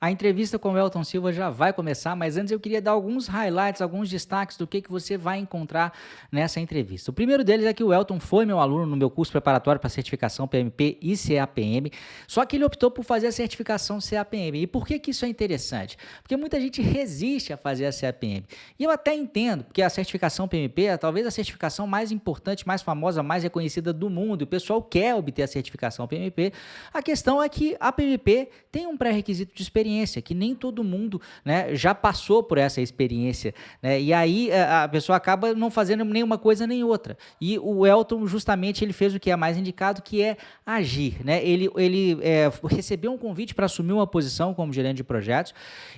A entrevista com o Elton Silva já vai começar, mas antes eu queria dar alguns highlights, alguns destaques do que você vai encontrar nessa entrevista. O primeiro deles é que o Elton foi meu aluno no meu curso preparatório para certificação PMP e CAPM, só que ele optou por fazer a certificação CAPM. E por que isso é interessante? Porque muita gente resiste a fazer a CAPM. E eu até entendo, porque a certificação PMP é talvez a certificação mais importante, mais famosa, mais reconhecida do mundo. O pessoal quer obter a certificação PMP. A questão é que a PMP tem um pré-requisito de experiência, que nem todo mundo, né, já passou por essa experiência, né, e aí a pessoa acaba não fazendo nenhuma coisa nem outra. E o Elton, justamente, ele fez o que é mais indicado, que é agir, né? Ele recebeu um convite para assumir uma posição como gerente de projetos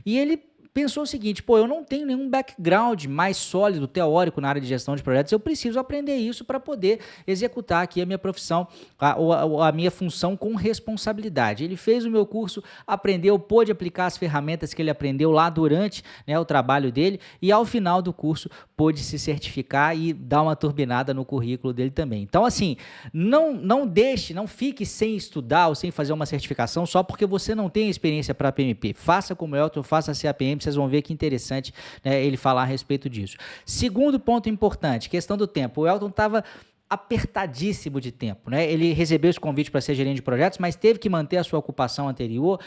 e ele pensou o seguinte: pô, eu não tenho nenhum background mais sólido, teórico na área de gestão de projetos, eu preciso aprender isso para poder executar aqui a minha profissão, a minha função com responsabilidade. Ele fez o meu curso, aprendeu, pôde aplicar as ferramentas que ele aprendeu lá durante, né, o trabalho dele, e ao final do curso pôde se certificar e dar uma turbinada no currículo dele também. Então, assim, não fique sem estudar ou sem fazer uma certificação só porque você não tem experiência para PMP. Faça como Elton, faça a CAPM, vocês vão ver que interessante, né, ele falar a respeito disso. Segundo ponto importante, questão do tempo. O Elton estava apertadíssimo de tempo, né? Ele recebeu esse convite para ser gerente de projetos, mas teve que manter a sua ocupação anterior.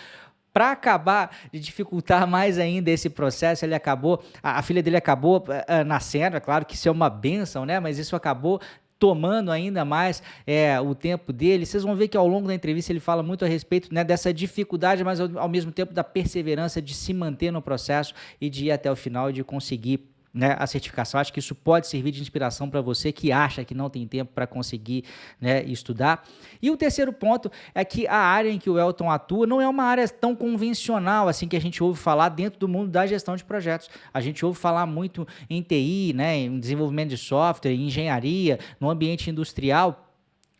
Para acabar de dificultar mais ainda esse processo, a filha dele acabou nascendo. É claro que isso é uma bênção, né? Mas isso acabou tomando ainda mais o tempo dele. Vocês vão ver que ao longo da entrevista ele fala muito a respeito, né, dessa dificuldade, mas ao mesmo tempo da perseverança de se manter no processo e de ir até o final e de conseguir, né, a certificação. Acho que isso pode servir de inspiração para você que acha que não tem tempo para conseguir, né, estudar. E o terceiro ponto é que a área em que o Elton atua não é uma área tão convencional assim que a gente ouve falar dentro do mundo da gestão de projetos. A gente ouve falar muito em TI, né, em desenvolvimento de software, em engenharia, no ambiente industrial.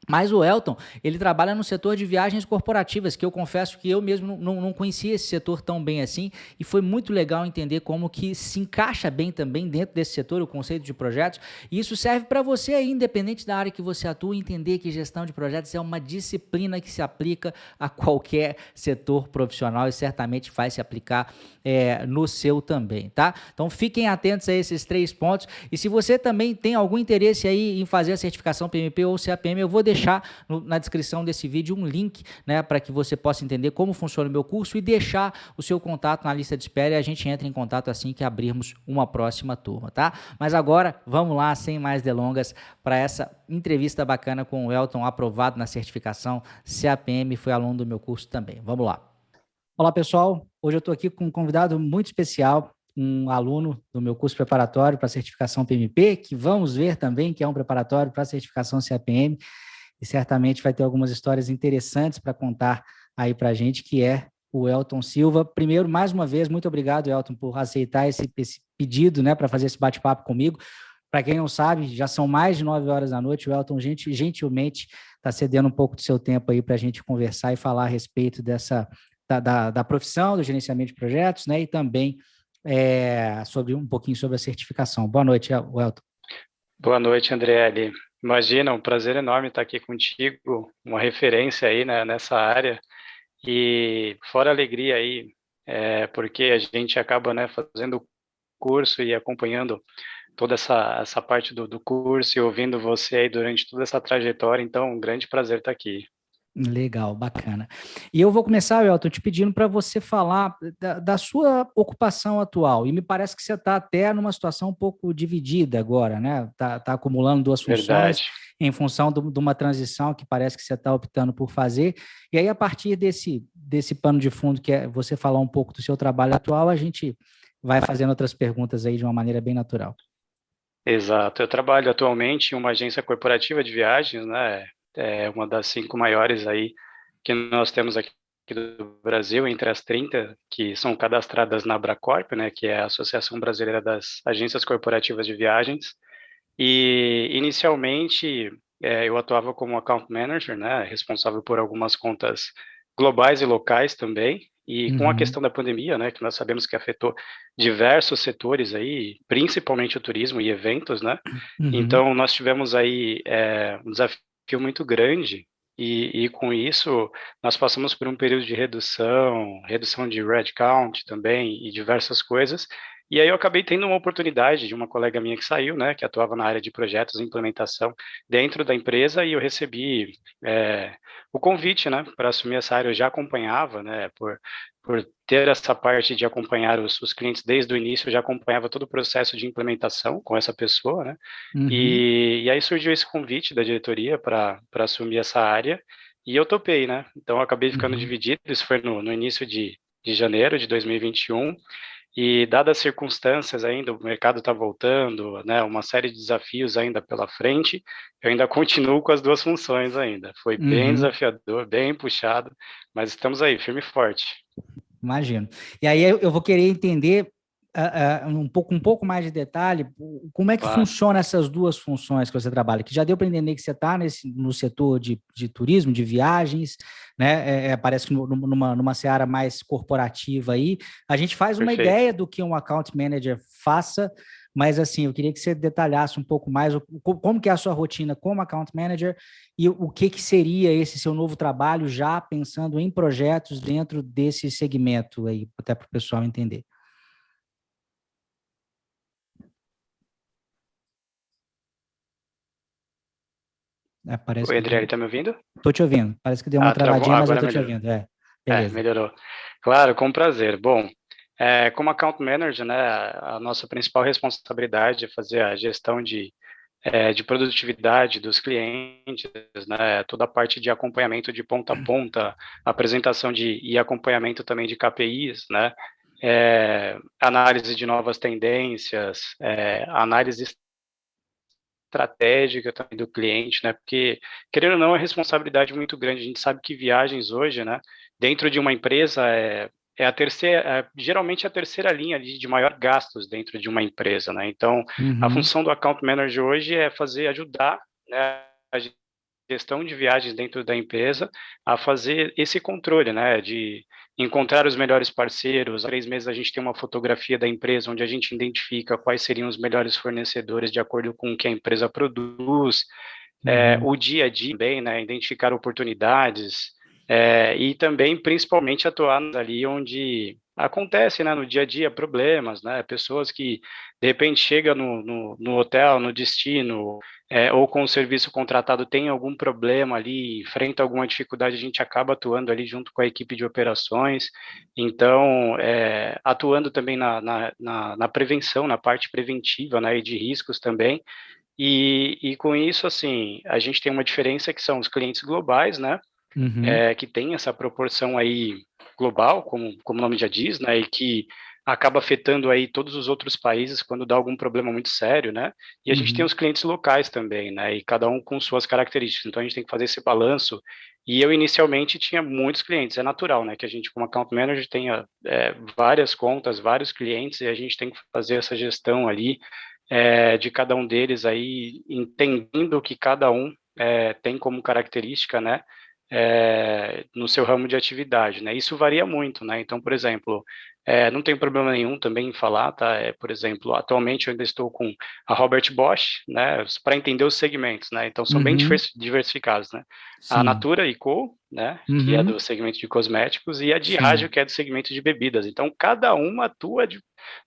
Mas o Elton, ele trabalha no setor de viagens corporativas, que eu confesso que eu mesmo não conhecia esse setor tão bem assim, e foi muito legal entender como que se encaixa bem também dentro desse setor o conceito de projetos, e isso serve para você aí, independente da área que você atua, entender que gestão de projetos é uma disciplina que se aplica a qualquer setor profissional e certamente vai se aplicar no seu também, tá? Então fiquem atentos a esses 3 pontos, e se você também tem algum interesse aí em fazer a certificação PMP ou CAPM, eu vou deixar na descrição desse vídeo um link, né, para que você possa entender como funciona o meu curso e deixar o seu contato na lista de espera, e a gente entra em contato assim que abrirmos uma próxima turma, tá? Mas agora, vamos lá, sem mais delongas, para essa entrevista bacana com o Elton, aprovado na certificação CAPM, foi aluno do meu curso também. Vamos lá. Olá, pessoal. Hoje eu estou aqui com um convidado muito especial, um aluno do meu curso preparatório para certificação PMP, que vamos ver também que é um preparatório para certificação CAPM, e certamente vai ter algumas histórias interessantes para contar aí para a gente, que é o Elton Silva. Primeiro, mais uma vez, muito obrigado, Elton, por aceitar esse pedido, né, para fazer esse bate-papo comigo. Para quem não sabe, já são mais de 9 horas da noite, o Elton gentilmente está cedendo um pouco do seu tempo aí para a gente conversar e falar a respeito da profissão, do gerenciamento de projetos, né, e também sobre um pouquinho sobre a certificação. Boa noite, Elton. Boa noite, Andriele. Imagina, um prazer enorme estar aqui contigo, uma referência aí, né, nessa área, e fora a alegria aí, porque a gente acaba, né, fazendo o curso e acompanhando toda essa parte do curso e ouvindo você aí durante toda essa trajetória, então um grande prazer estar aqui. Legal, bacana. E eu vou começar, Elton, te pedindo para você falar da sua ocupação atual. E me parece que você está até numa situação um pouco dividida agora, né? Tá acumulando 2 funções Verdade. em função de uma transição que parece que você está optando por fazer. E aí, a partir desse pano de fundo, que é você falar um pouco do seu trabalho atual, a gente vai fazendo outras perguntas aí de uma maneira bem natural. Exato. Eu trabalho atualmente em uma agência corporativa de viagens, né? É uma das 5 maiores aí que nós temos aqui do Brasil, entre as 30 que são cadastradas na Abracorp, né? Que é a Associação Brasileira das Agências Corporativas de Viagens. E inicialmente eu atuava como account manager, né? Responsável por algumas contas globais e locais também. E com a questão da pandemia, né, que nós sabemos que afetou diversos setores aí, principalmente o turismo e eventos, né? Uhum. Então nós tivemos aí um desafio muito grande E com isso, nós passamos por um período de redução de red count também e diversas coisas. E aí eu acabei tendo uma oportunidade de uma colega minha que saiu, né, que atuava na área de projetos e implementação dentro da empresa, e eu recebi o convite, né, para assumir essa área. Eu já acompanhava, né, por ter essa parte de acompanhar os clientes desde o início, eu já acompanhava todo o processo de implementação com essa pessoa, né, Uhum, e aí surgiu esse convite da diretoria para assumir essa área, e eu topei, né, então eu acabei ficando uhum. dividido. Isso foi no início de janeiro de 2021, e dadas as circunstâncias ainda, o mercado está voltando, né, uma série de desafios ainda pela frente, eu ainda continuo com as duas funções ainda. Foi bem Uhum. desafiador, bem puxado, mas estamos aí, firme e forte. Imagino. E aí eu vou querer entender um pouco mais de detalhe como é que Claro, funciona essas duas funções que você trabalha, que já deu para entender que você está no setor de turismo, de viagens, né? Parece que numa seara mais corporativa aí. A gente faz uma perfeito. ideia do que um account manager faça, mas assim, eu queria que você detalhasse um pouco mais como que é a sua rotina como account manager e o que que seria esse seu novo trabalho, já pensando em projetos dentro desse segmento aí, até para o pessoal entender. Parece Oi, que Adriele, deu. tá me ouvindo? Tô te ouvindo. Parece que deu uma Ah, travou, travadinha, mas eu agora tô te melhorou. ouvindo. Beleza. Melhorou. Claro, com prazer. Bom, como account manager, né, a nossa principal responsabilidade é fazer a gestão de produtividade dos clientes, né, toda a parte de acompanhamento de ponta a ponta, apresentação e acompanhamento também de KPIs, né, análise de novas tendências, análise estratégica também do cliente, né? Porque, querendo ou não, é uma responsabilidade muito grande. A gente sabe que viagens hoje, né, dentro de uma empresa é a terceira, geralmente a terceira linha de maior gastos dentro de uma empresa, né? Então, a Uhum, função do account manager hoje é ajudar, né, a gestão de viagens dentro da empresa a fazer esse controle, né, de encontrar os melhores parceiros. Há 3 meses a gente tem uma fotografia da empresa onde a gente identifica quais seriam os melhores fornecedores de acordo com o que a empresa produz, uhum, o dia a dia também, né, identificar oportunidades, e também, principalmente, atuar ali onde acontece, né, no dia a dia, problemas, né, pessoas que, de repente, chegam no hotel, no destino, ou com o serviço contratado tem algum problema ali, enfrenta alguma dificuldade, a gente acaba atuando ali junto com a equipe de operações. Então, atuando também na prevenção, na parte preventiva, né, e de riscos também. E com isso, assim, a gente tem uma diferença que são os clientes globais, né, uhum, que tem essa proporção aí global, como o nome já diz, né, e que acaba afetando aí todos os outros países quando dá algum problema muito sério, né, e a gente tem uhum, os clientes locais também, né, e cada um com suas características. Então a gente tem que fazer esse balanço. E eu inicialmente tinha muitos clientes, é natural, né, que a gente como account manager tenha várias contas, vários clientes, e a gente tem que fazer essa gestão ali de cada um deles aí, entendendo que cada um tem como característica, né, no seu ramo de atividade, né? Isso varia muito, né? Então, por exemplo, não tem problema nenhum também em falar, tá? Por exemplo, atualmente eu ainda estou com a Robert Bosch, né? Para entender os segmentos, né? Então são bem uhum, diversificados, né? A sim, Natura e Co, né? Que é uhum, do segmento de cosméticos, e a Diageo, sim, que é do segmento de bebidas. Então, cada uma atua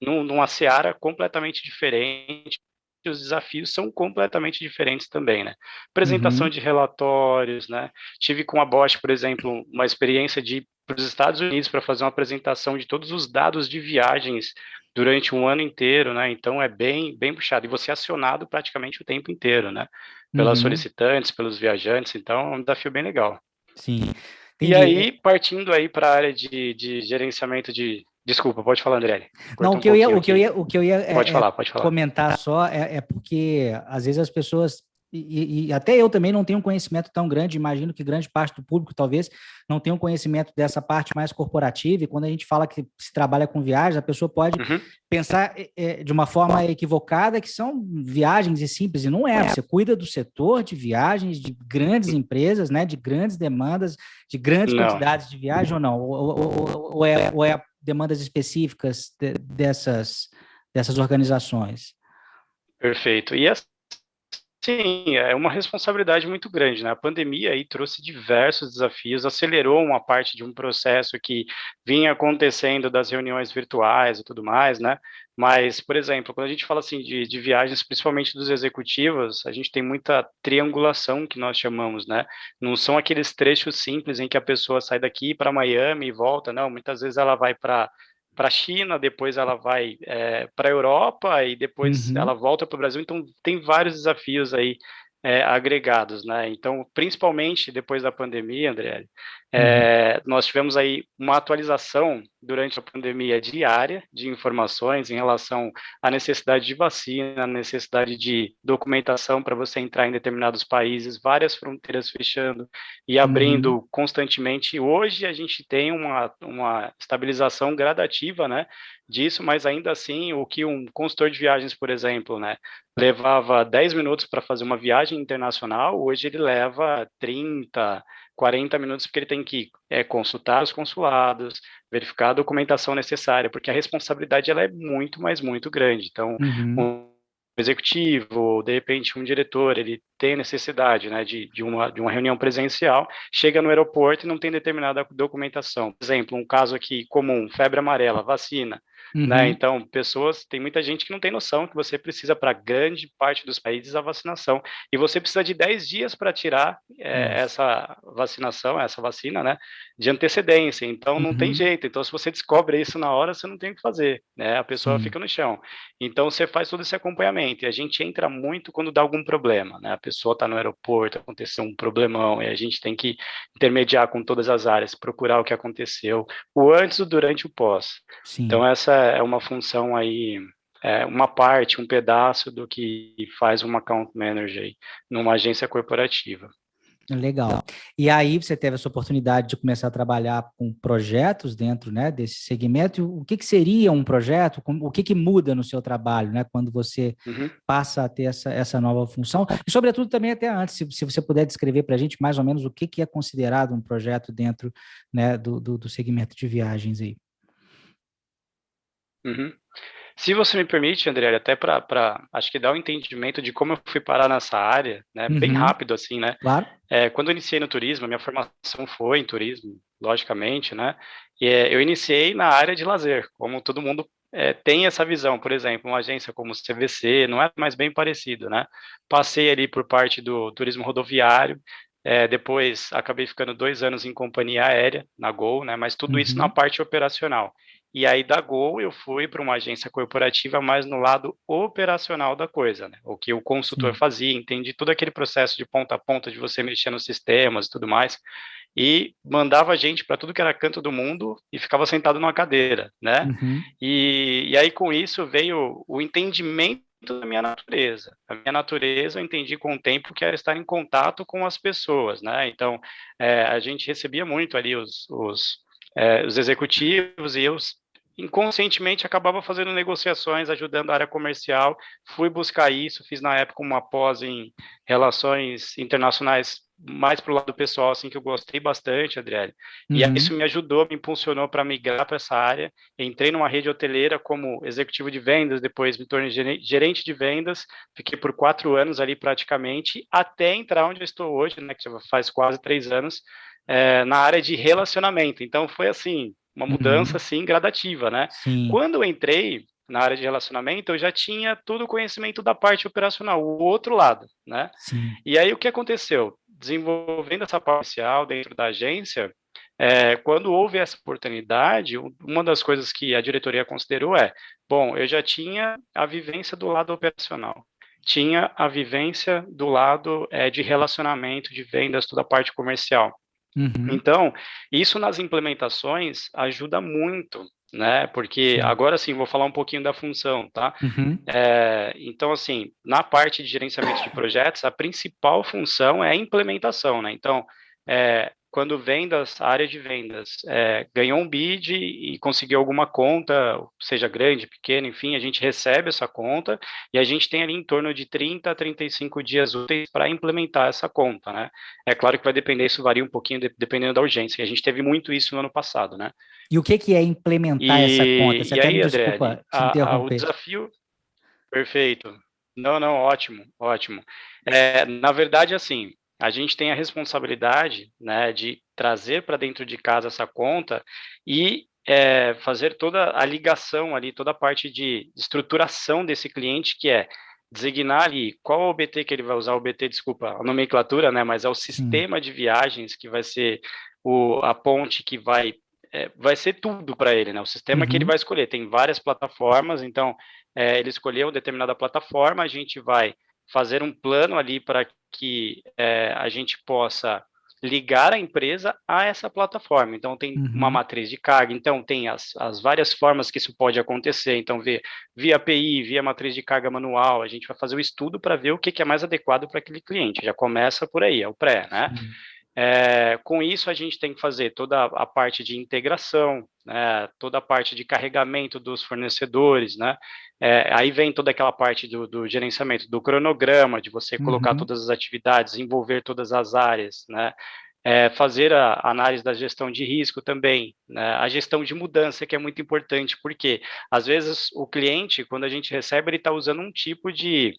numa seara completamente diferente. Os desafios são completamente diferentes também, né? Apresentação uhum, de relatórios, né? Tive com a Bosch, por exemplo, uma experiência de ir para os Estados Unidos para fazer uma apresentação de todos os dados de viagens durante um ano inteiro, né? Então é bem puxado. E você é acionado praticamente o tempo inteiro, né? Pelas uhum, solicitantes, pelos viajantes. Então é um desafio bem legal. sim. E Entendi. aí, partindo aí para a área de gerenciamento de. Desculpa, pode falar, André. Não, Cortou um pouquinho aqui. o que eu ia Pode falar, pode falar. comentar só é porque às vezes as pessoas e até eu também não tenho um conhecimento tão grande, imagino que grande parte do público talvez não tenha um conhecimento dessa parte mais corporativa, e quando a gente fala que se trabalha com viagens, a pessoa pode Uhum. pensar de uma forma equivocada que são viagens e simples, e não é. Você cuida do setor de viagens de grandes empresas, né, de grandes demandas, de grandes Não, quantidades de viagem ou não? Ou é demandas específicas dessas organizações? perfeito. Sim, é uma responsabilidade muito grande, né? A pandemia aí trouxe diversos desafios, acelerou uma parte de um processo que vinha acontecendo das reuniões virtuais e tudo mais, né? Mas, por exemplo, quando a gente fala assim de viagens, principalmente dos executivos, a gente tem muita triangulação que nós chamamos, né? Não são aqueles trechos simples em que a pessoa sai daqui para Miami e volta, não. Muitas vezes ela vai para a China, depois ela vai para a Europa e depois ela Uhum, volta para o Brasil. Então, tem vários desafios aí agregados, né? Então, principalmente depois da pandemia, André, uhum, nós tivemos aí uma atualização durante a pandemia diária de informações em relação à necessidade de vacina, à necessidade de documentação para você entrar em determinados países, várias fronteiras fechando e uhum, abrindo constantemente. Hoje a gente tem uma estabilização gradativa, né, disso, mas ainda assim, o que um consultor de viagens, por exemplo, né, levava 10 minutos para fazer uma viagem internacional, hoje ele leva 30, 40 minutos, porque ele tem que consultar os consulados, verificar a documentação necessária, porque a responsabilidade ela é muito, mas muito grande. Então, uhum. um executivo, de repente um diretor, ele tem necessidade, né, de uma reunião presencial, chega no aeroporto e não tem determinada documentação. Por exemplo, um caso aqui comum, febre amarela, vacina, né? Uhum. Então, tem muita gente que não tem noção que você precisa para grande parte dos países a vacinação, e você precisa de 10 dias para tirar Nossa. essa vacinação, essa vacina, né, de antecedência. Então, não tem Uhum. jeito. Então, se você descobre isso na hora, você não tem o que fazer, né? A pessoa Sim. fica no chão. Então, você faz todo esse acompanhamento, e a gente entra muito quando dá algum problema, né? A pessoa está no aeroporto, aconteceu um problemão, e a gente tem que intermediar com todas as áreas, procurar o que aconteceu, o antes, o durante e o pós. Sim. Então, essa é uma função aí, uma parte, um pedaço do que faz uma account manager aí, numa agência corporativa. Legal. E aí você teve essa oportunidade de começar a trabalhar com projetos dentro, né, desse segmento. E o que que seria um projeto? O que que muda no seu trabalho, né, quando você Uhum. passa a ter essa nova função? E, sobretudo, também até antes, se você puder descrever para a gente mais ou menos o que que é considerado um projeto dentro, né, do segmento de viagens aí. Uhum. Se você me permite, André, até para acho que dar um entendimento de como eu fui parar nessa área, né, bem Uhum. rápido assim, né? Claro. Quando eu iniciei no turismo, a minha formação foi em turismo, logicamente, né? E eu iniciei na área de lazer, como todo mundo tem essa visão. Por exemplo, uma agência como o CVC, não é mais bem parecido, né? Passei ali por parte do turismo rodoviário, depois acabei ficando 2 anos em companhia aérea, na Gol, né? Mas tudo isso na Uhum. parte operacional. E aí da Gol eu fui para uma agência corporativa mais no lado operacional da coisa, né? O que o consultor Sim. fazia, entendi todo aquele processo de ponta a ponta de você mexer nos sistemas e tudo mais, e mandava a gente para tudo que era canto do mundo e ficava sentado numa cadeira, né? Uhum. E aí com isso veio o entendimento da minha natureza. A minha natureza eu entendi com o tempo que era estar em contato com as pessoas, né? Então a gente recebia muito ali os executivos e eu inconscientemente acabava fazendo negociações, ajudando a área comercial, fui buscar isso, fiz na época uma pós em relações internacionais, mais para o lado pessoal, assim, que eu gostei bastante, Adriele, e Uhum. isso me ajudou, me impulsionou para migrar para essa área, entrei numa rede hoteleira como executivo de vendas, depois me tornei gerente de vendas, fiquei por 4 anos ali praticamente, até entrar onde eu estou hoje, né, que já faz quase 3 anos, na área de relacionamento, então foi assim, uma mudança Uhum. assim gradativa, né? Sim. Quando eu entrei na área de relacionamento, eu já tinha todo o conhecimento da parte operacional, o outro lado, né? Sim. E aí o que aconteceu? Desenvolvendo essa parte comercial dentro da agência, quando houve essa oportunidade, uma das coisas que a diretoria considerou bom, eu já tinha a vivência do lado operacional, tinha a vivência do lado de relacionamento, de vendas, toda a parte comercial. Uhum. Então, isso nas implementações ajuda muito, né? Porque Sim. agora sim, vou falar um pouquinho da função, tá? Uhum. Então, assim, na parte de gerenciamento de projetos, a principal função é a implementação, né? Então, quando vendas, a área de vendas ganhou um bid e conseguiu alguma conta, seja grande, pequena, enfim, a gente recebe essa conta e a gente tem ali em torno de 30 a 35 dias úteis para implementar essa conta, né? É claro que vai depender, isso varia um pouquinho dependendo da urgência, e a gente teve muito isso no ano passado, né? E o que que é implementar essa conta? Você E até me aí, Adriele, desculpa te interromper. o desafio, perfeito. Não, não, ótimo, ótimo. Na verdade, assim, a gente tem a responsabilidade, né, de trazer para dentro de casa essa conta e fazer toda a ligação ali, toda a parte de estruturação desse cliente, que é designar ali qual é o OBT que ele vai usar, o OBT, desculpa, a nomenclatura, né, mas é o Sim. sistema de viagens que vai ser a ponte que vai ser tudo para ele, né, o sistema que ele Uhum. vai escolher. Tem várias plataformas, então ele escolheu determinada plataforma, a gente vai fazer um plano ali para que a gente possa ligar a empresa a essa plataforma. Então, tem uma Uhum. matriz de carga, então tem as várias formas que isso pode acontecer. Então, via API, via matriz de carga manual, a gente vai fazer o estudo para ver o que é mais adequado para aquele cliente. Já começa por aí, é o pré, né? Sim. Com isso, a gente tem que fazer toda a parte de integração, né, toda a parte de carregamento dos fornecedores, né, aí vem toda aquela parte do gerenciamento, do cronograma, de você colocar Uhum. todas as atividades, envolver todas as áreas, né, fazer a análise da gestão de risco também, né, a gestão de mudança, que é muito importante, porque às vezes o cliente, quando a gente recebe, ele está usando um tipo de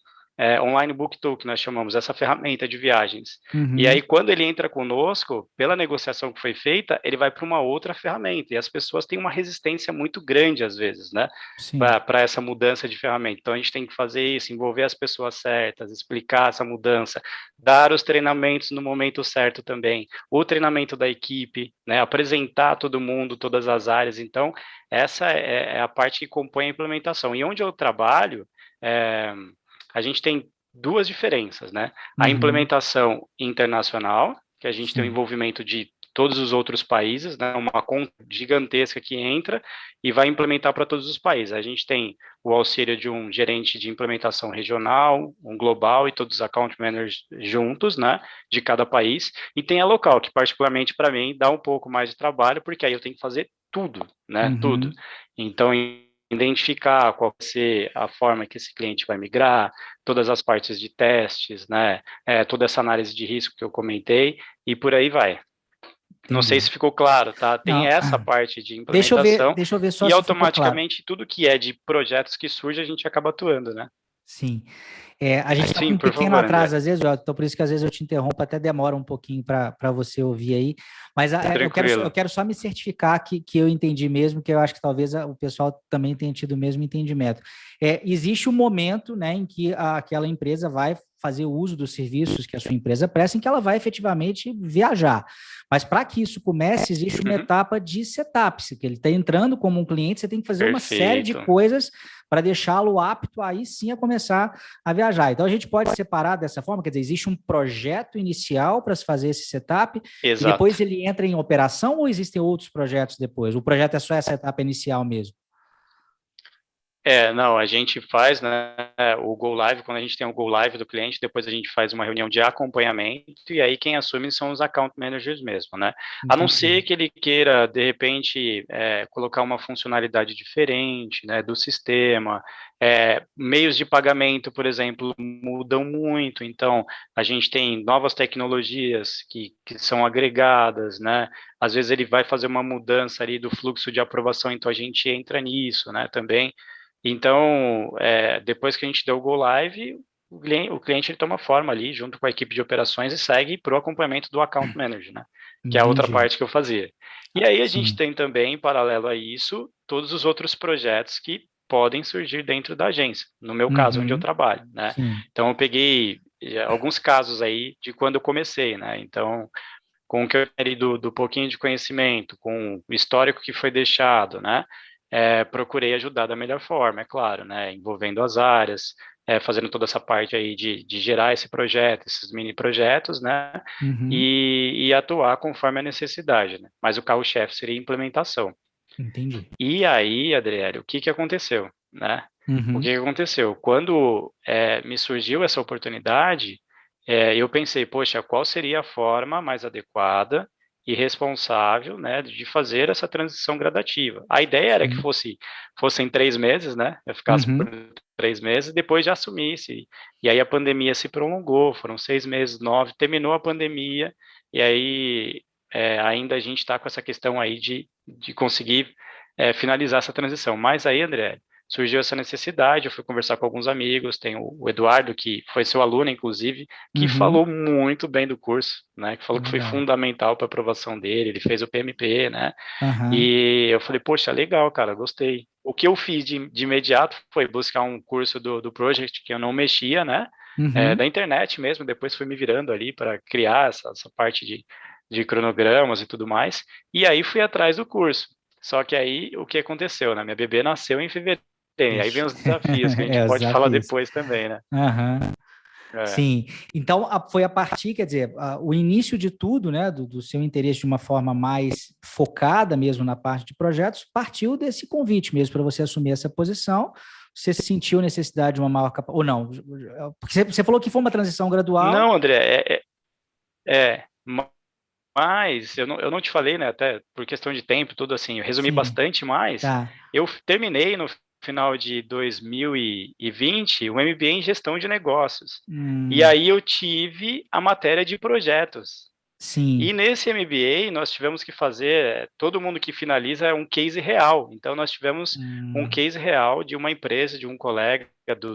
online book tool, que nós chamamos, essa ferramenta de viagens. E aí, Uhum. quando ele entra conosco, pela negociação que foi feita, ele vai para uma outra ferramenta. E as pessoas têm uma resistência muito grande, às vezes, né, Sim. para essa mudança de ferramenta. Então, a gente tem que fazer isso, envolver as pessoas certas, explicar essa mudança, dar os treinamentos no momento certo também, o treinamento da equipe, né, apresentar todo mundo, todas as áreas. Então, essa é a parte que compõe a implementação. E onde eu trabalho, é, a gente tem duas diferenças, né? A Uhum. implementação internacional, que a gente tem o Sim. envolvimento de todos os outros países, né? Uma conta gigantesca que entra e vai implementar para todos os países. A gente tem o auxílio de um gerente de implementação regional, um global e todos os account managers juntos, né? De cada país. E tem a local, que particularmente para mim dá um pouco mais de trabalho, porque aí eu tenho que fazer tudo, né? Tudo. Uhum. Então, identificar qual vai ser a forma que esse cliente vai migrar, todas as partes de testes, né, toda essa análise de risco que eu comentei, e por aí vai. Não sei se Entendi. ficou claro, tá? Tem Não, essa parte de deixa eu ver, implementação deixa eu ver só e se ficou claro. automaticamente tudo que é de projetos que surge a gente acaba atuando, né? Sim. A gente está com Sim, um por pequeno favor, atraso, André. às vezes, então por isso que às vezes eu te interrompo, até demora um pouquinho para você ouvir aí. Mas eu Tranquilo. quero só me certificar que eu entendi mesmo, que eu acho que talvez o pessoal também tenha tido o mesmo entendimento. Existe um momento, né, em que aquela empresa vai fazer uso dos serviços que a sua empresa presta, em que ela vai efetivamente viajar. Mas para que isso comece, existe uma Uhum. etapa de setup. Se ele está entrando como um cliente, você tem que fazer uma série de Perfeito. coisas para deixá-lo apto aí sim a começar a viajar. Então a gente pode separar dessa forma, quer dizer, existe um projeto inicial para se fazer esse setup e Exato. depois ele entra em operação ou existem outros projetos depois? O projeto é só essa etapa inicial mesmo? Não, a gente faz, né, o Go Live, quando a gente tem o Go Live do cliente, depois a gente faz uma reunião de acompanhamento, e aí quem assume são os account managers mesmo, né? A não Entendi. ser que ele queira, de repente, colocar uma funcionalidade diferente, né, do sistema, meios de pagamento, por exemplo, mudam muito, então a gente tem novas tecnologias que são agregadas, né? Às vezes ele vai fazer uma mudança ali do fluxo de aprovação, então a gente entra nisso, né, também. Então, depois que a gente deu o Go Live, o cliente ele toma forma ali, junto com a equipe de operações, e segue para o acompanhamento do Account Manager, né? Que é a outra Entendi. parte que eu fazia. E aí a gente Sim. tem também, em paralelo a isso, todos os outros projetos que podem surgir dentro da agência, no meu caso, onde eu Uhum. trabalho, né? Sim. Então, eu peguei alguns casos aí de quando eu comecei, né? Então, com o que eu tenho do pouquinho de conhecimento, com o histórico que foi deixado, né? Procurei ajudar da melhor forma, é claro, né? Envolvendo as áreas, fazendo toda essa parte aí de gerar esse projeto, esses mini projetos, né? Uhum. E atuar conforme a necessidade, né? Mas o carro-chefe seria a implementação. Entendi. E aí, Adriele, o que que aconteceu, né? O que Uhum. que aconteceu? Quando me surgiu essa oportunidade, eu pensei, poxa, qual seria a forma mais adequada e responsável, né, de fazer essa transição gradativa? A ideia era que Sim. fossem 3 meses, né? Eu ficasse por Uhum. 3 meses, depois já assumisse. E aí a pandemia se prolongou, foram 6 meses, 9, terminou a pandemia, e aí ainda a gente está com essa questão aí de conseguir finalizar essa transição. Mas aí, André, surgiu essa necessidade, eu fui conversar com alguns amigos, tem o Eduardo, que foi seu aluno, inclusive, que Uhum. falou muito bem do curso, né, que falou que foi Legal. fundamental para a aprovação dele, ele fez o PMP, né, Aham. e eu falei, poxa, legal, cara, gostei. O que eu fiz de imediato foi buscar um curso do Project, que eu não mexia, né, Uhum. da internet mesmo, depois fui me virando ali para criar essa parte de cronogramas e tudo mais, e aí fui atrás do curso. Só que aí, o que aconteceu, né? Minha bebê nasceu em fevereiro, e aí vem Ixi. os desafios, que a gente É, os pode falar desafios. depois também, né? Aham. É. Sim. Então, foi a partir, quer dizer, o início de tudo, né, do seu interesse de uma forma mais focada mesmo na parte de projetos, partiu desse convite mesmo para você assumir essa posição. Você sentiu necessidade de uma maior capacidade, ou não? Porque você falou que foi uma transição gradual. Não, André, é, mas eu não te falei, né, até por questão de tempo, tudo assim, eu resumi Sim, bastante, mas tá. eu terminei no final de 2020 o MBA em gestão de negócios. E Hum, aí eu tive a matéria de projetos. E sim. nesse MBA, nós tivemos que fazer, todo mundo que finaliza é um case real. Então, nós tivemos um Hum, case real de uma empresa, de um colega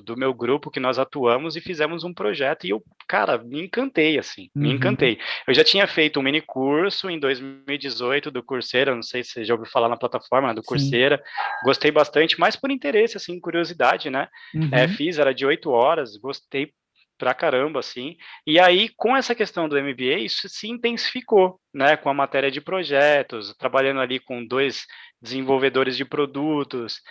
do meu grupo que nós atuamos e fizemos um projeto. E eu, cara, me encantei, assim, me uhum, encantei. Eu já tinha feito um mini curso em 2018 do Coursera, não sei se você já ouviu falar na plataforma do sim. Coursera. Gostei bastante, mais por interesse, assim, curiosidade, né? Uhum, Fiz, era de 8 horas, gostei pra caramba, assim. E aí, com essa questão do MBA, isso se intensificou, né, com a matéria de projetos, trabalhando ali com 2 desenvolvedores de produtos.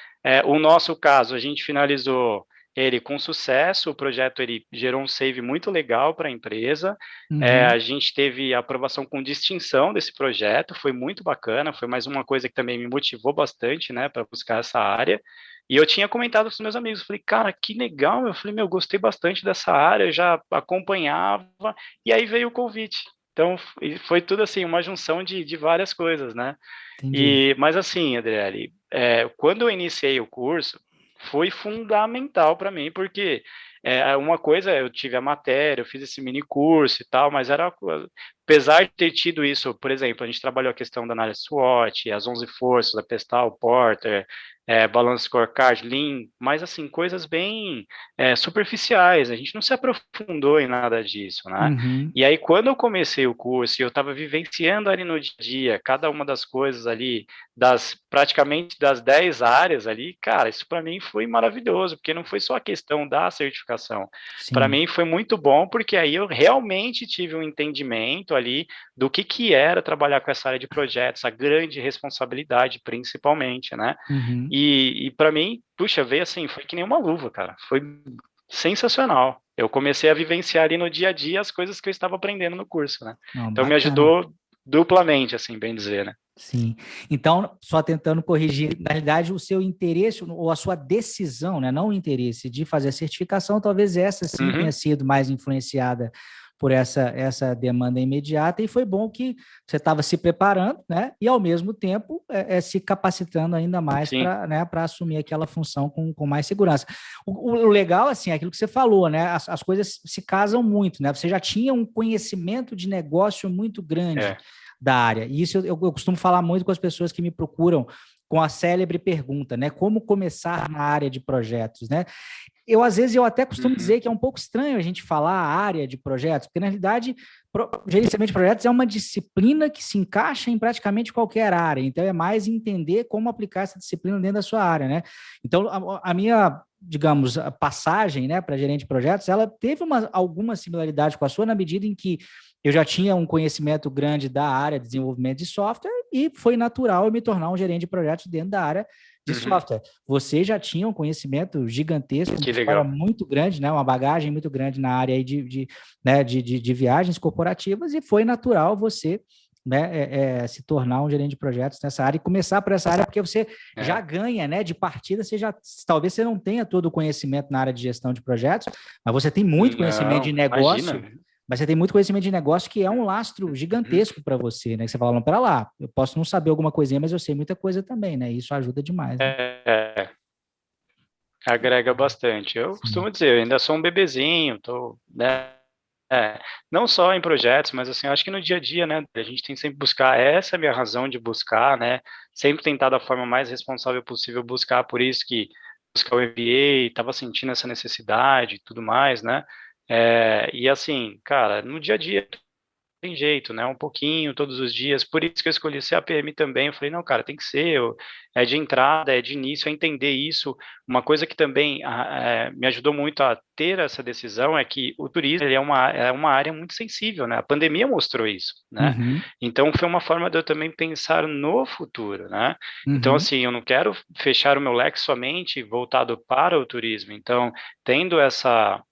O nosso caso, a gente finalizou ele com sucesso, o projeto ele gerou um save muito legal para a empresa. uhum, A gente teve a aprovação com distinção desse projeto, foi muito bacana, foi mais uma coisa que também me motivou bastante, né, para buscar essa área. E eu tinha comentado com os meus amigos, falei, cara, que legal, eu falei, meu, gostei bastante dessa área, eu já acompanhava, e aí veio o convite. Então, foi tudo assim, uma junção de várias coisas, né? entendi. Mas assim, Adriele, quando eu iniciei o curso, foi fundamental para mim, porque uma coisa, eu tive a matéria, eu fiz esse mini curso e tal, mas apesar de ter tido isso, por exemplo, a gente trabalhou a questão da análise SWOT, as 11 forças, a Pestal, Porter, Balance Scorecard, Lean, mas assim, coisas bem superficiais, a gente não se aprofundou em nada disso, né? Uhum, E aí, quando eu comecei o curso e eu estava vivenciando ali no dia a dia, cada uma das coisas ali, praticamente das 10 áreas ali, cara, isso para mim foi maravilhoso, porque não foi só a questão da certificação. Para sim. mim foi muito bom, porque aí eu realmente tive um entendimento ali do que era trabalhar com essa área de projetos, a grande responsabilidade, principalmente, né? Uhum. E para mim, puxa, veio assim, foi que nem uma luva, cara. Foi sensacional. Eu comecei a vivenciar ali no dia a dia as coisas que eu estava aprendendo no curso, né? Não, Então me bacana. ajudou duplamente, assim, bem dizer, né? Sim. Então, só tentando corrigir, na realidade, o seu interesse ou a sua decisão, né, não o interesse de fazer a certificação, talvez essa sim tenha Uhum, sido mais influenciada por essa demanda imediata, e foi bom que você estava se preparando, né, e ao mesmo tempo se capacitando ainda mais sim. para, né, para assumir aquela função com mais segurança. O legal, assim, é aquilo que você falou, né, as coisas se casam muito, né, você já tinha um conhecimento de negócio muito grande É. da área. E isso eu costumo falar muito com as pessoas que me procuram com a célebre pergunta, né? Como começar na área de projetos, né? Às vezes, eu até costumo Uhum, dizer que é um pouco estranho a gente falar a área de projetos, porque, na realidade, gerenciamento de projetos é uma disciplina que se encaixa em praticamente qualquer área. Então, é mais entender como aplicar essa disciplina dentro da sua área, né? Então, a minha, digamos, a passagem, né, para gerente de projetos, ela teve alguma similaridade com a sua, na medida em que eu já tinha um conhecimento grande da área de desenvolvimento de software e foi natural eu me tornar um gerente de projetos dentro da área de uhum. software. Você já tinha um conhecimento gigantesco, uma Que história legal. muito grande, né, uma bagagem muito grande na área aí né, de viagens corporativas, e foi natural você, né, se tornar um gerente de projetos nessa área e começar por essa área, porque você já É. ganha, né, de partida, talvez você não tenha todo o conhecimento na área de gestão de projetos, mas você tem muito conhecimento de Não, negócio, imagina. mas você tem muito conhecimento de negócio que é um lastro Uhum. gigantesco para você, né? Que você fala, não, pera lá, eu posso não saber alguma coisinha, mas eu sei muita coisa também, né? Isso ajuda demais, né? É, agrega bastante. Eu Sim. costumo dizer, eu ainda sou um bebezinho, tô, né? Não só em projetos, mas assim, eu acho que no dia a dia, né, a gente tem que sempre buscar, essa é a minha razão de buscar, né, sempre tentar da forma mais responsável possível buscar, por isso que buscar o MBA, estava sentindo essa necessidade e tudo mais, né? E assim, cara, no dia a dia tem jeito, né? Um pouquinho todos os dias. Por isso que eu escolhi ser APM também. Eu falei, não, cara, tem que ser. É de entrada, é de início, é entender isso. Uma coisa que também me ajudou muito a ter essa decisão é que o turismo ele é uma área muito sensível, né? A pandemia mostrou isso, né? Uhum, Então foi uma forma de eu também pensar no futuro, né? Então, uhum, assim, eu não quero fechar o meu leque somente voltado para o turismo. Então, tendo essa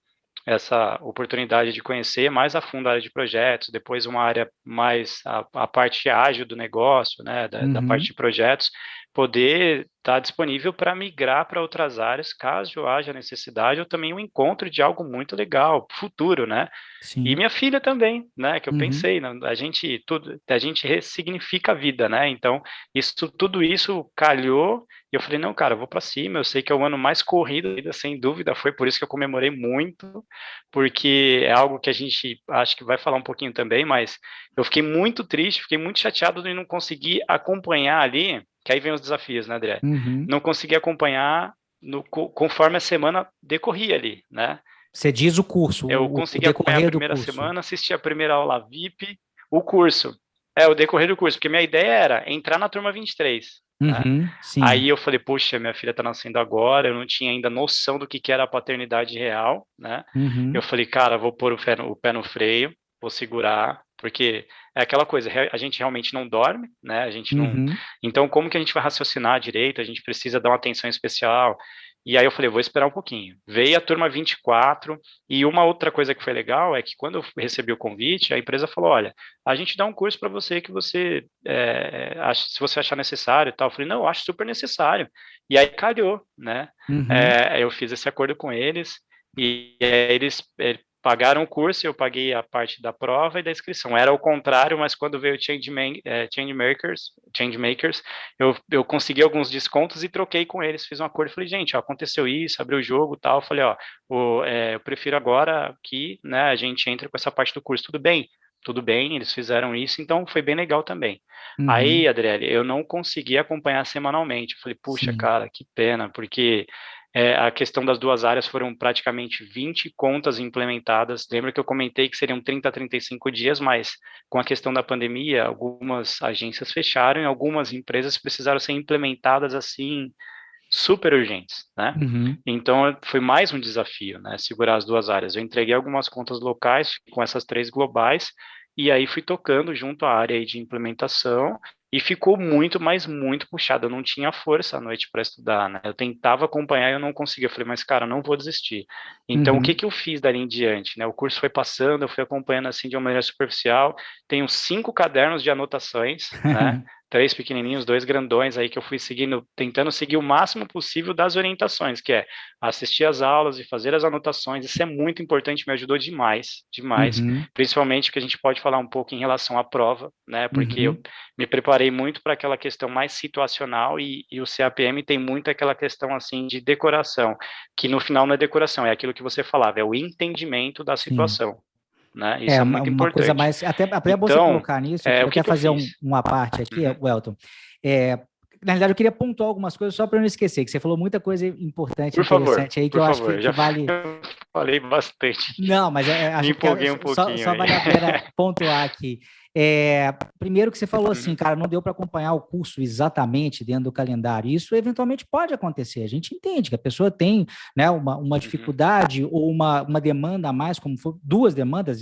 oportunidade de conhecer mais a fundo a área de projetos, depois uma área mais a parte ágil do negócio, né, da parte uhum, de projetos, poder estar disponível para migrar para outras áreas, caso haja necessidade, ou também um encontro de algo muito legal, futuro, né? E sim. minha filha também, né? Que eu Uhum, pensei, né, a gente ressignifica a vida, né? Então, tudo isso calhou, e eu falei, não, cara, eu vou para cima, eu sei que é o ano mais corrido da vida, sem dúvida, foi por isso que eu comemorei muito, porque é algo que a gente acho que vai falar um pouquinho também, mas eu fiquei muito triste, fiquei muito chateado de não conseguir acompanhar ali, que aí vem os desafios, né, André? uhum. Não conseguir acompanhar conforme a semana decorria ali, né? Você diz o curso, Eu o consegui acompanhar a decorrer do primeira curso. semana, assistir a primeira aula VIP, o curso. O decorrer do curso, porque minha ideia era entrar na turma 23, né? Uhum, sim. Aí eu falei, puxa, minha filha está nascendo agora, eu não tinha ainda noção do que era a paternidade real, né? Eu Uhum, falei, cara, vou pôr o pé no freio, vou segurar, porque é aquela coisa, a gente realmente não dorme, né? A gente não. uhum, Então, como que a gente vai raciocinar direito? A gente precisa dar uma atenção especial. E aí eu falei, vou esperar um pouquinho. Veio a turma 24, e uma outra coisa que foi legal é que quando eu recebi o convite, a empresa falou, olha, a gente dá um curso para você que você, se você achar necessário e tal. Eu falei, não, eu acho super necessário. E aí calhou, né? uhum, Eu fiz esse acordo com eles, e eles pagaram o curso, eu paguei a parte da prova e da inscrição. Era o contrário, mas quando veio o Changemakers, eu consegui alguns descontos e troquei com eles, fiz um acordo, falei, gente, ó, aconteceu isso, abriu o jogo e tal, falei, ó, eu prefiro agora que, né, a gente entre com essa parte do curso, tudo bem? Tudo bem, eles fizeram isso, então foi bem legal também. Aí, uhum, Adriele, eu não consegui acompanhar semanalmente. Eu falei, puxa, sim. cara, que pena, porque a questão das duas áreas foram praticamente 20 contas implementadas. Lembra que eu comentei que seriam 30 a 35 dias, mas com a questão da pandemia, algumas agências fecharam e algumas empresas precisaram ser implementadas assim, super urgentes, né? Uhum, Então, foi mais um desafio, né? Segurar as duas áreas. Eu entreguei algumas contas locais com essas três globais, e aí fui tocando junto à área aí de implementação, e ficou muito, mas muito puxado. Eu não tinha força à noite para estudar, né? Eu tentava acompanhar e eu não conseguia. Eu falei, mas cara, não vou desistir. Então, o que uhum, que eu fiz dali em diante, né? O curso foi passando, eu fui acompanhando assim de uma maneira superficial. Tenho 5 cadernos de anotações, né? 3 pequenininhos, 2 grandões aí que eu fui seguindo, tentando seguir o máximo possível das orientações, que é assistir às aulas e fazer as anotações. Isso é muito importante, me ajudou demais, demais. uhum, Principalmente que a gente pode falar um pouco em relação à prova, né? Porque eu uhum, me preparei muito para aquela questão mais situacional e o CAPM tem muito aquela questão assim de decoração, que no final não é decoração, é aquilo que você falava, é o entendimento da sim. situação, né? Isso É é uma, muito uma coisa importante. mais. Até é bom você Então, colocar nisso, eu queria o que até que eu fazer fiz? uma parte aqui, Uhum. Welton. É, na realidade, eu queria pontuar algumas coisas só para não esquecer, que você falou muita coisa importante e interessante aí que Por eu acho que, favor, que já vale. falei bastante. Não, mas Me acho que empolguei um só, pouquinho só aí. vale a pena pontuar aqui. Primeiro que você falou assim, Uhum, cara, não deu para acompanhar o curso exatamente dentro do calendário. Isso eventualmente pode acontecer. A gente entende que a pessoa tem, né, uma uhum, dificuldade ou uma demanda a mais, como for, duas demandas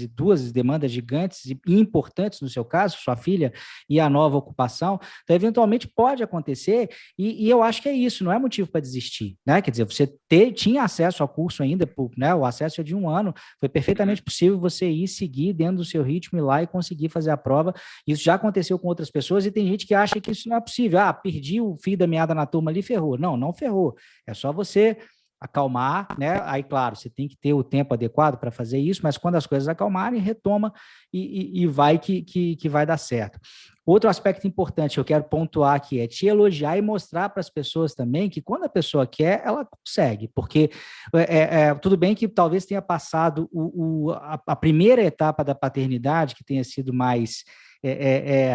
gigantes e importantes no seu caso, sua filha e a nova ocupação. Então, eventualmente pode acontecer, e eu acho que é isso, não é motivo para desistir, né? Quer dizer, você tinha acesso ao curso ainda, né? O acesso é de 1 ano, foi uhum, perfeitamente possível você ir seguir dentro do seu ritmo, ir lá e conseguir fazer a prova. Isso já aconteceu com outras pessoas e tem gente que acha que isso não é possível. Ah, perdi o fio da meada na turma ali, ferrou. Não, não ferrou. É só você acalmar, né? Aí, claro, você tem que ter o tempo adequado para fazer isso, mas quando as coisas acalmarem, retoma e vai que vai dar certo. Outro aspecto importante que eu quero pontuar aqui é te elogiar e mostrar para as pessoas também que quando a pessoa quer, ela consegue, porque tudo bem que talvez tenha passado a primeira etapa da paternidade, que tenha sido mais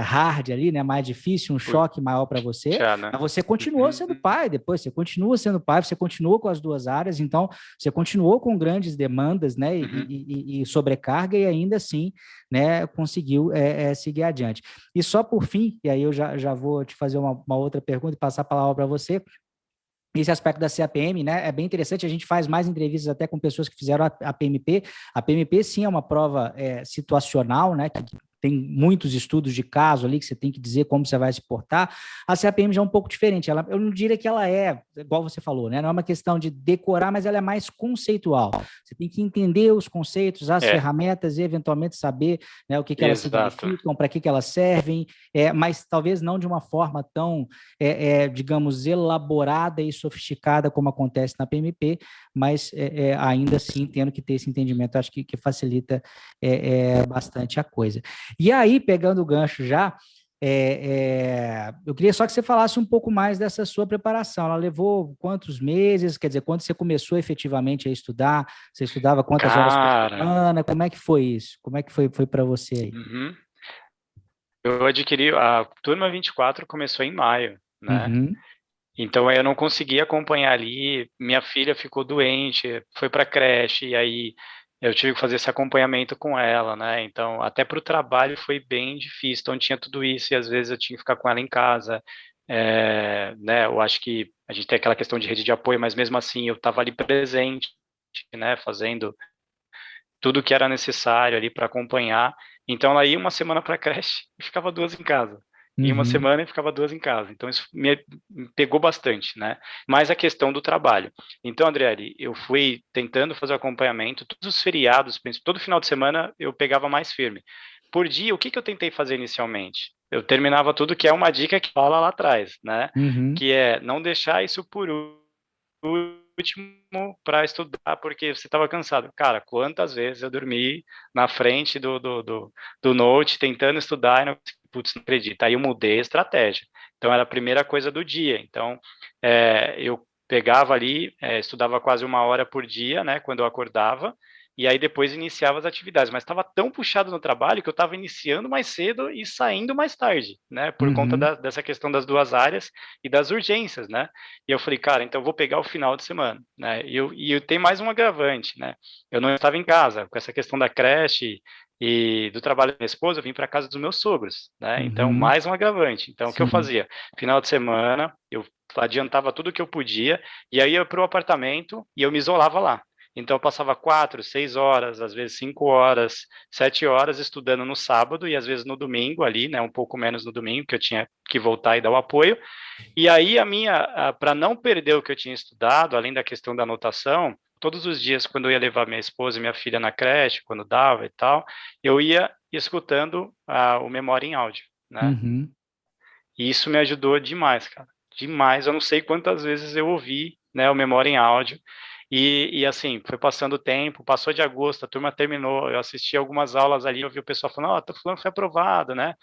hard ali, né? Mais difícil, um choque maior para você, Já, né? mas você continuou sendo pai depois, você continua sendo pai, você continuou com as duas áreas, então você continuou com grandes demandas, né? E sobrecarga e ainda assim, né? Conseguiu seguir adiante. E só por fim, e aí eu já vou te fazer uma outra pergunta e passar a palavra para você. Esse aspecto da CAPM, né, é bem interessante, a gente faz mais entrevistas até com pessoas que fizeram a PMP. A PMP, sim, é uma prova situacional, né, que tem muitos estudos de caso ali que você tem que dizer como você vai se portar. A CAPM já é um pouco diferente, eu não diria que ela é, igual você falou, né, não é uma questão de decorar, mas ela é mais conceitual. Você tem que entender os conceitos, as ferramentas e eventualmente saber, né, o que elas significam, para que elas servem, mas talvez não de uma forma tão, digamos, elaborada e sofisticada como acontece na PMP, mas ainda assim tendo que ter esse entendimento, acho que facilita bastante a coisa. E aí, pegando o gancho já, eu queria só que você falasse um pouco mais dessa sua preparação. Ela levou quantos meses? Quer dizer, quando você começou efetivamente a estudar? Você estudava quantas horas por semana? Como é que foi isso? Como é que foi para você aí? Eu adquiri, a turma 24 começou em maio, né? Então eu não consegui acompanhar ali, minha filha ficou doente, foi para creche, e aí eu tive que fazer esse acompanhamento com ela, né? Então até para o trabalho foi bem difícil, então tinha tudo isso e às vezes eu tinha que ficar com ela em casa, né? Eu acho que a gente tem aquela questão de rede de apoio, mas mesmo assim eu estava ali presente, né? Fazendo tudo o que era necessário ali para acompanhar. Então ela ia uma semana para a creche e ficava 2 em casa. Ia uma semana e ficava 2 em casa. Então isso me pegou bastante, né? Mais a questão do trabalho. Então, Andriele, eu fui tentando fazer o acompanhamento, todos os feriados, todo final de semana eu pegava mais firme. Por dia, o que eu tentei fazer inicialmente? Eu terminava tudo, que é uma dica que fala lá atrás, né? Que é não deixar isso por último para estudar porque você estava cansado. Cara, quantas vezes eu dormi na frente do note tentando estudar e não, putz, não acredito. Aí eu mudei a estratégia. Então era a primeira coisa do dia. Então eu pegava ali, estudava quase 1 hora por dia, né, quando eu acordava, e aí depois iniciava as atividades, mas estava tão puxado no trabalho que eu estava iniciando mais cedo e saindo mais tarde, né, por conta dessa questão das 2 áreas e das urgências, né, e eu falei, cara, então eu vou pegar o final de semana, né, e eu tenho mais um agravante, né, eu não estava em casa, com essa questão da creche e do trabalho da minha esposa, eu vim para casa dos meus sogros, né, então mais um agravante, então o que eu fazia? Final de semana, eu adiantava tudo que eu podia, e aí eu ia para o apartamento e eu me isolava lá. Então eu passava 4, 6 horas, às vezes 5 horas, 7 horas estudando no sábado e às vezes no domingo ali, né, um pouco menos no domingo, que eu tinha que voltar e dar o apoio. E aí para não perder o que eu tinha estudado, além da questão da anotação, todos os dias quando eu ia levar minha esposa e minha filha na creche, quando dava e tal, eu ia escutando o Memória em Áudio, né? E isso me ajudou demais, cara. Demais. Eu não sei quantas vezes eu ouvi, né, o Memória em Áudio. E assim, foi passando o tempo, passou de agosto, a turma terminou, eu assisti algumas aulas ali, eu vi o pessoal falando, ó, fulano foi aprovado, né?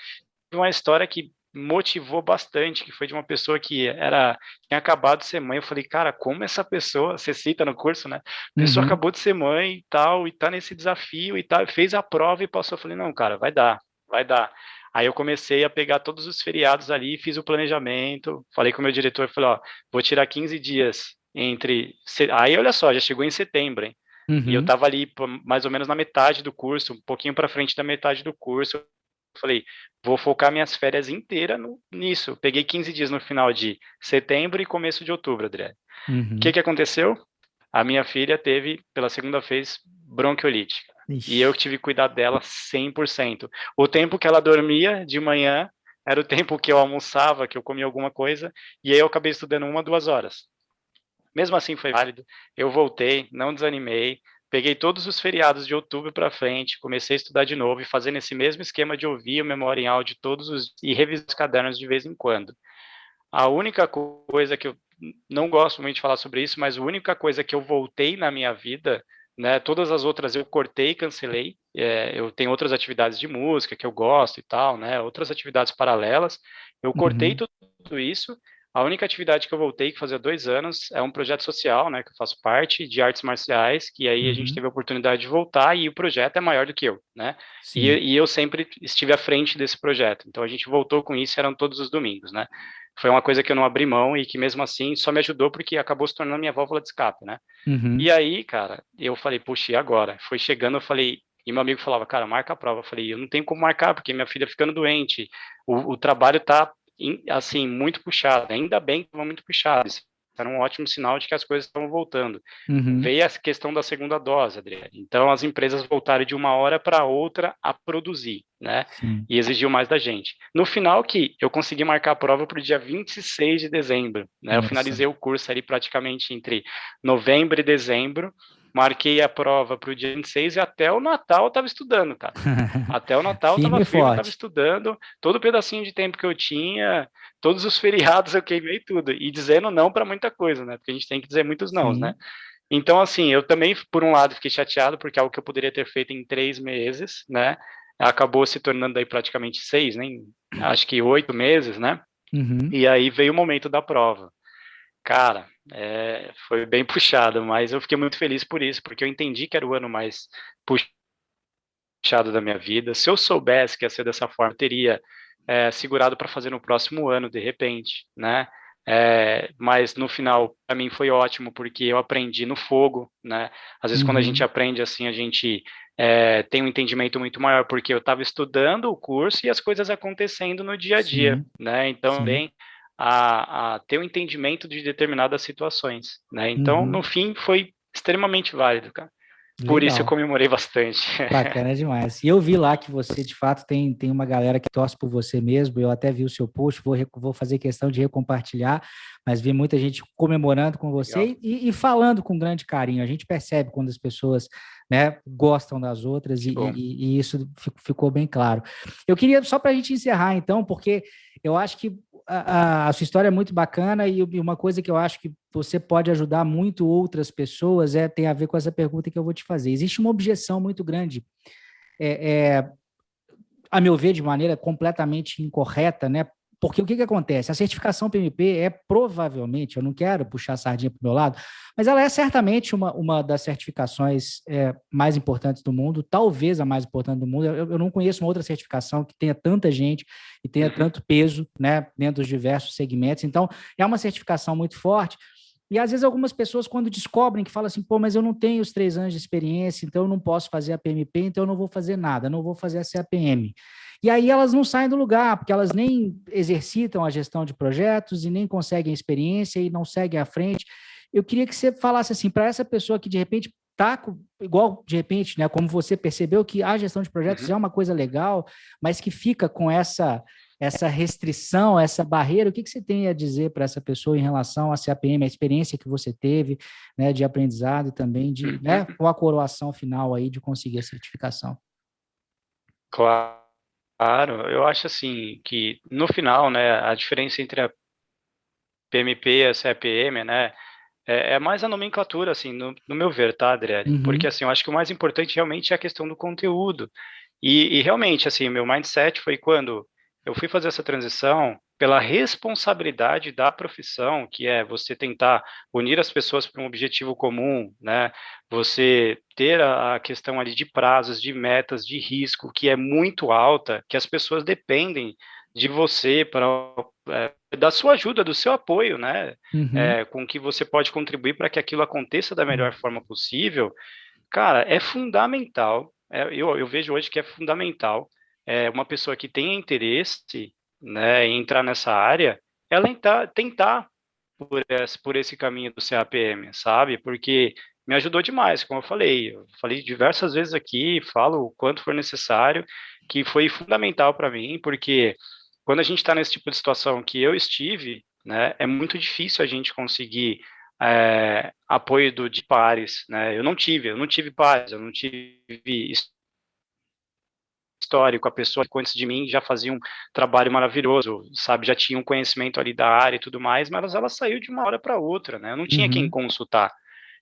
Uma história que motivou bastante, que foi de uma pessoa que tinha acabado de ser mãe. Eu falei, cara, como essa pessoa, você cita no curso, né? A pessoa acabou de ser mãe e tal, e tá nesse desafio e tal, fez a prova e passou. Eu falei, não, cara, vai dar, vai dar. Aí eu comecei a pegar todos os feriados ali, fiz o planejamento, falei com o meu diretor, falei, ó, vou tirar 15 dias entre... Aí, olha só, já chegou em setembro, hein? E eu tava ali mais ou menos na metade do curso, um pouquinho para frente da metade do curso. Falei, vou focar minhas férias inteiras nisso. Peguei 15 dias no final de setembro e começo de outubro, Adriano. O que aconteceu? A minha filha teve, pela segunda vez, bronquiolite. E eu tive que cuidar dela 100%. O tempo que ela dormia de manhã era o tempo que eu almoçava, que eu comia alguma coisa, e aí eu acabei estudando 1, 2 horas. Mesmo assim foi válido. Eu voltei, não desanimei, peguei todos os feriados de outubro para frente, comecei a estudar de novo e fazendo esse mesmo esquema de ouvir o Memória em Áudio e revisar os cadernos de vez em quando. A única coisa que eu não gosto muito de falar sobre isso, mas a única coisa que eu voltei na minha vida, né, todas as outras eu cortei e cancelei. Eu tenho outras atividades de música que eu gosto e tal, né, outras atividades paralelas. Eu cortei tudo isso. A única atividade que eu voltei, que fazia 2 anos, é um projeto social, né, que eu faço parte, de artes marciais, que aí a gente Uhum. teve a oportunidade de voltar e o projeto é maior do que eu, né? E, Sim. e eu sempre estive à frente desse projeto. Então a gente voltou com isso, eram todos os domingos, né? Foi uma coisa que eu não abri mão e que mesmo assim só me ajudou porque acabou se tornando minha válvula de escape, né? Uhum. E aí, cara, eu falei, puxa, e agora? Foi chegando, eu falei, e meu amigo falava, cara, marca a prova. Eu falei, eu não tenho como marcar, porque minha filha ficando doente, o trabalho tá, assim, muito puxado. Ainda bem que estava muito puxado. Isso era um ótimo sinal de que as coisas estavam voltando. Uhum. Veio a questão da segunda dose, Adriane. Então, as empresas voltaram de uma hora para outra a produzir, né? Sim. E exigiu mais da gente. No final, que eu consegui marcar a prova para o dia 26 de dezembro, né? Eu Nossa. finalizei o curso ali praticamente entre novembro e dezembro, marquei a prova para o dia 26 e até o Natal eu estava estudando, cara. Até o Natal eu estava Firme e firme, estava forte. estudando, todo pedacinho de tempo que eu tinha, todos os feriados eu queimei tudo, e dizendo não para muita coisa, né? Porque a gente tem que dizer muitos nãos, né? Sim. Então, assim, eu também, por um lado, fiquei chateado, porque é algo que eu poderia ter feito em 3 meses, né? Acabou se tornando aí praticamente 6, nem acho que 8 meses, né? Uhum. E aí veio o momento da prova. Cara, foi bem puxado, mas eu fiquei muito feliz por isso, porque eu entendi que era o ano mais puxado da minha vida. Se eu soubesse que ia ser dessa forma, eu teria segurado para fazer no próximo ano, de repente, né? Mas no final, para mim foi ótimo, porque eu aprendi no fogo, né? Às vezes, quando a gente Uhum. aprende assim, a gente tem um entendimento muito maior, porque eu estava estudando o curso e as coisas acontecendo no dia a dia, Sim. né? Então, Sim. bem, a ter um entendimento de determinadas situações, né? Então, no Uhum. fim, foi extremamente válido, cara. Por isso eu Legal. comemorei bastante. Bacana demais. E eu vi lá que você, de fato, tem uma galera que torce por você mesmo. Eu até vi o seu post, vou fazer questão de recompartilhar, mas vi muita gente comemorando com Legal. você e falando com grande carinho. A gente percebe quando as pessoas, né, gostam das outras Que bom. e isso ficou bem claro. Eu queria, só para a gente encerrar, então, porque eu acho que a sua história é muito bacana e uma coisa que eu acho que você pode ajudar muito outras pessoas tem a ver com essa pergunta que eu vou te fazer. Existe uma objeção muito grande, a meu ver, de maneira completamente incorreta, né? Porque o que acontece? A certificação PMP é provavelmente, eu não quero puxar a sardinha para o meu lado, mas ela é certamente uma das certificações mais importantes do mundo, talvez a mais importante do mundo. Eu não conheço uma outra certificação que tenha tanta gente e tenha Uhum. tanto peso, né, dentro dos diversos segmentos. Então, é uma certificação muito forte. E às vezes algumas pessoas, quando descobrem que falam assim, pô, mas eu não tenho os 3 anos de experiência, então eu não posso fazer a PMP, então eu não vou fazer nada, não vou fazer a CAPM. E aí elas não saem do lugar, porque elas nem exercitam a gestão de projetos e nem conseguem experiência e não seguem à frente. Eu queria que você falasse assim, para essa pessoa que de repente está igual de repente, né, como você percebeu que a gestão de projetos Uhum. é uma coisa legal, mas que fica com essa restrição, essa barreira, o que você tem a dizer para essa pessoa em relação à CAPM, a experiência que você teve, né, de aprendizado e também de, né, Uhum. com a coroação final aí de conseguir a certificação? Claro, eu acho assim que no final, né, a diferença entre a PMP e a CAPM, né, é mais a nomenclatura, assim, no meu ver, tá, Adriane? Porque, Uhum, assim, eu acho que o mais importante realmente é a questão do conteúdo. E realmente, assim, meu mindset foi quando eu fui fazer essa transição pela responsabilidade da profissão, que é você tentar unir as pessoas para um objetivo comum, né? Você ter a questão ali de prazos, de metas, de risco, que é muito alta, que as pessoas dependem de você para da sua ajuda, do seu apoio, né? uhum, Com que você pode contribuir para que aquilo aconteça da melhor forma possível. Cara, é fundamental. Eu vejo hoje que é fundamental uma pessoa que tenha interesse, né, em entrar nessa área, ela tentar por esse caminho do CAPM, sabe? Porque me ajudou demais, como eu falei diversas vezes aqui, falo o quanto for necessário, que foi fundamental para mim, porque quando a gente está nesse tipo de situação que eu estive, né, é muito difícil a gente conseguir apoio de pares, né? Eu não tive pares, eu não tive histórico, a pessoa que antes de mim já fazia um trabalho maravilhoso, sabe, já tinha um conhecimento ali da área e tudo mais, mas ela saiu de uma hora para outra, né? Eu não tinha quem uhum, consultar.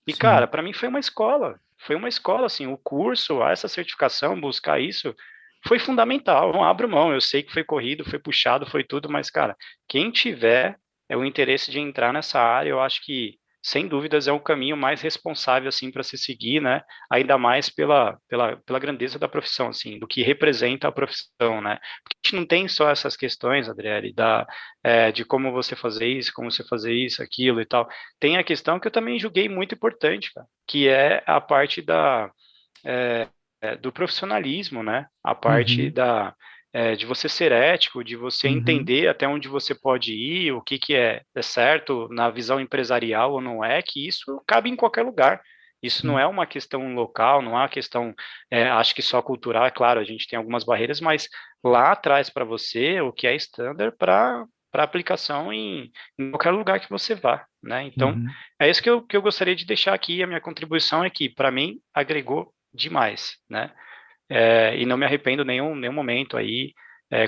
E cara, sim. para mim foi uma escola assim, o curso, essa certificação, buscar isso foi fundamental. Não abro mão, eu sei que foi corrido, foi puxado, foi tudo, mas cara, quem tiver o interesse de entrar nessa área, eu acho que, sem dúvidas, é um caminho mais responsável, assim, para se seguir, né? Ainda mais pela grandeza da profissão, assim, do que representa a profissão, né? Porque a gente não tem só essas questões, Adriele, de como você fazer isso, como você fazer isso, aquilo e tal. Tem a questão que eu também julguei muito importante, cara, que é a parte do profissionalismo, né? A parte Uhum, de você ser ético, de você uhum, entender até onde você pode ir, o que é certo na visão empresarial ou não é, que isso cabe em qualquer lugar. Isso não sim. é uma questão local, não é uma questão, acho que só cultural, é claro, a gente tem algumas barreiras, mas lá atrás para você o que é estándar para aplicação em qualquer lugar que você vá, né? Então, Uhum, é isso que eu gostaria de deixar aqui. A minha contribuição é que, para mim, agregou demais, né? E não me arrependo nenhum momento aí.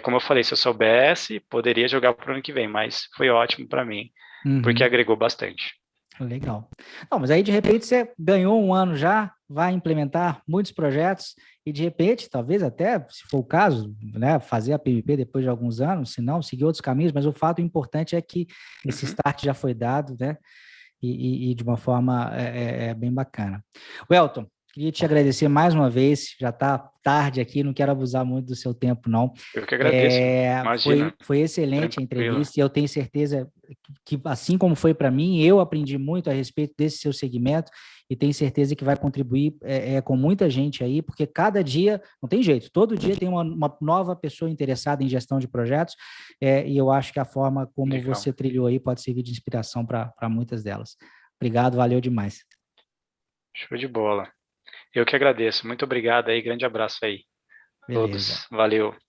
Como eu falei, se eu soubesse, poderia jogar para o ano que vem, mas foi ótimo para mim, porque uhum. agregou bastante. Legal. Não, mas aí de repente você ganhou um ano já, vai implementar muitos projetos e de repente, talvez até, se for o caso, né, fazer a PMP depois de alguns anos, se não, seguir outros caminhos, mas o fato importante é que esse Uhum. start já foi dado, né? E de uma forma bem bacana. Welton, queria te agradecer mais uma vez, já está tarde aqui, não quero abusar muito do seu tempo, não. Eu que agradeço, Foi, imagina, foi excelente a tranquilo. entrevista e eu tenho certeza que, assim como foi para mim, eu aprendi muito a respeito desse seu segmento e tenho certeza que vai contribuir com muita gente aí, porque cada dia, não tem jeito, todo dia tem uma nova pessoa interessada em gestão de projetos e eu acho que a forma como Legal. você trilhou aí pode servir de inspiração para muitas delas. Obrigado, valeu demais. Show de bola. Eu que agradeço. Muito obrigado aí, grande abraço aí a Beleza. todos. Valeu.